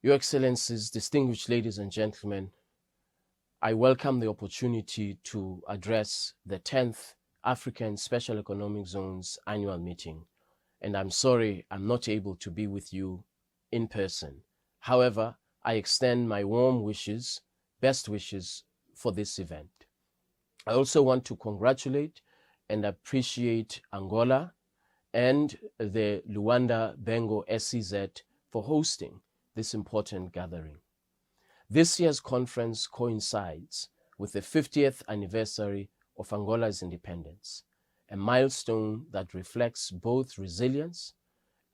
Your Excellencies, distinguished ladies and gentlemen, I welcome the opportunity to address the 10th African Special Economic Zones Annual Meeting, and I'm sorry I'm not able to be with you in person. However, I extend my warm wishes, best wishes for this event. I also want to congratulate and appreciate Angola and the Luanda-Bengo SEZ for hosting this important gathering. This year's conference coincides with the 50th anniversary of Angola's independence, a milestone that reflects both resilience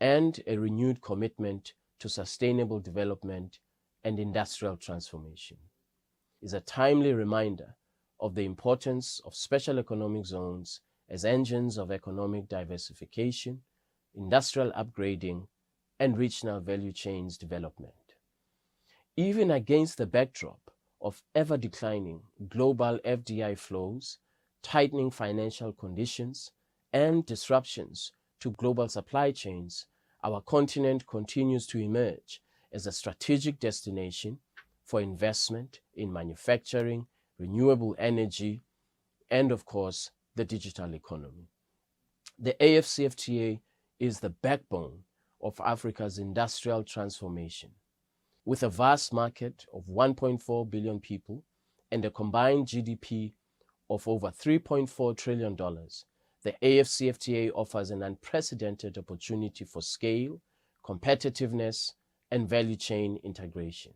and a renewed commitment to sustainable development and industrial transformation. It is a timely reminder of the importance of special economic zones as engines of economic diversification, industrial upgrading, and regional value chains development. Even against the backdrop of ever-declining global FDI flows, tightening financial conditions, and disruptions to global supply chains, our continent continues to emerge as a strategic destination for investment in manufacturing, renewable energy, and of course, the digital economy. The AfCFTA is the backbone of Africa's industrial transformation. With a vast market of 1.4 billion people and a combined GDP of over $3.4 trillion, the AfCFTA offers an unprecedented opportunity for scale, competitiveness, and value chain integration.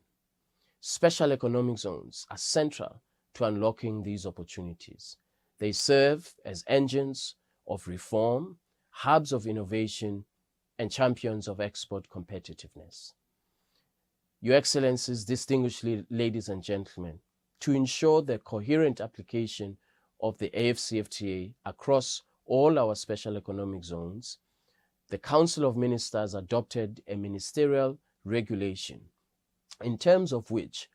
Special economic zones are central to unlocking these opportunities. They serve as engines of reform, hubs of innovation, and champions of export competitiveness. Your Excellencies, distinguished ladies and gentlemen, to ensure the coherent application of the AfCFTA across all our special economic zones, the Council of Ministers adopted a ministerial regulation in terms of which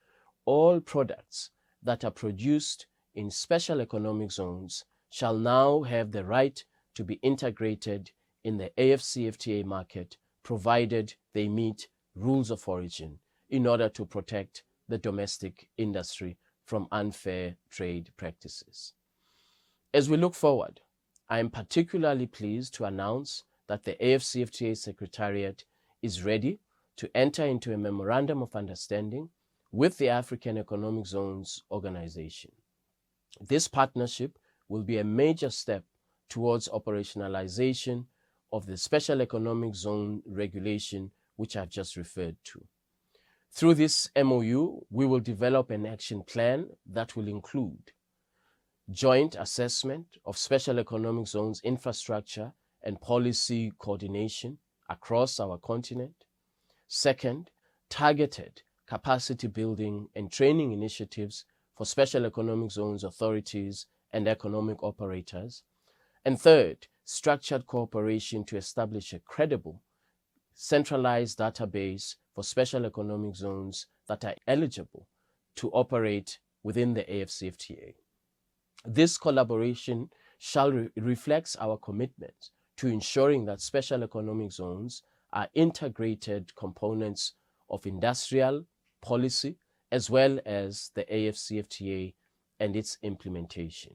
all products that are produced in special economic zones shall now have the right to be integrated in the AfCFTA market, provided they meet rules of origin in order to protect the domestic industry from unfair trade practices. As we look forward, I am particularly pleased to announce that the AfCFTA Secretariat is ready to enter into a memorandum of understanding with the African Economic Zones Organization. This partnership will be a major step towards operationalization of the Special Economic Zone regulation, which I've just referred to. Through this MOU, we will develop an action plan that will include joint assessment of special economic zones infrastructure and policy coordination across our continent. Second, targeted capacity building and training initiatives for special economic zones authorities and economic operators. And third, structured cooperation to establish a credible, centralized database for special economic zones that are eligible to operate within the AfCFTA. This collaboration shall reflect our commitment to ensuring that special economic zones are integrated components of industrial policy as well as the AfCFTA and its implementation.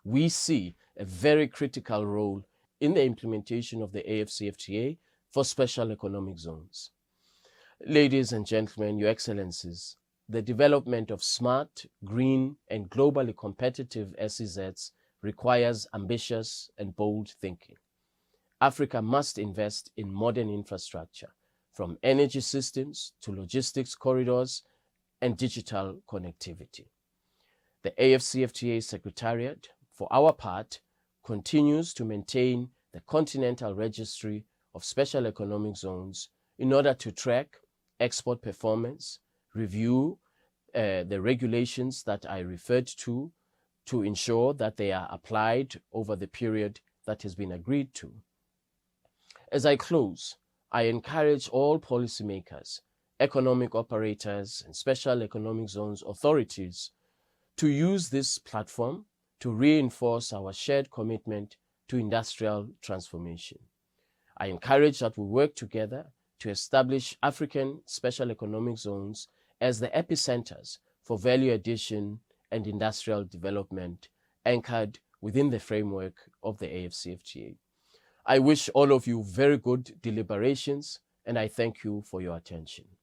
We see a very critical role in the implementation of the AfCFTA for special economic zones. Ladies and gentlemen, Your Excellencies, the development of smart, green, and globally competitive SEZs requires ambitious and bold thinking. Africa must invest in modern infrastructure, from energy systems to logistics corridors and digital connectivity. The AfCFTA Secretariat, for our part, continues to maintain the Continental Registry of Special Economic Zones in order to track export performance, review the regulations that I referred to ensure that they are applied over the period that has been agreed to. As I close, I encourage all policymakers, economic operators, and special economic zones authorities to use this platform to reinforce our shared commitment to industrial transformation. I encourage that we work together to establish African special economic zones as the epicenters for value addition and industrial development anchored within the framework of the AfCFTA. I wish all of you very good deliberations, and I thank you for your attention.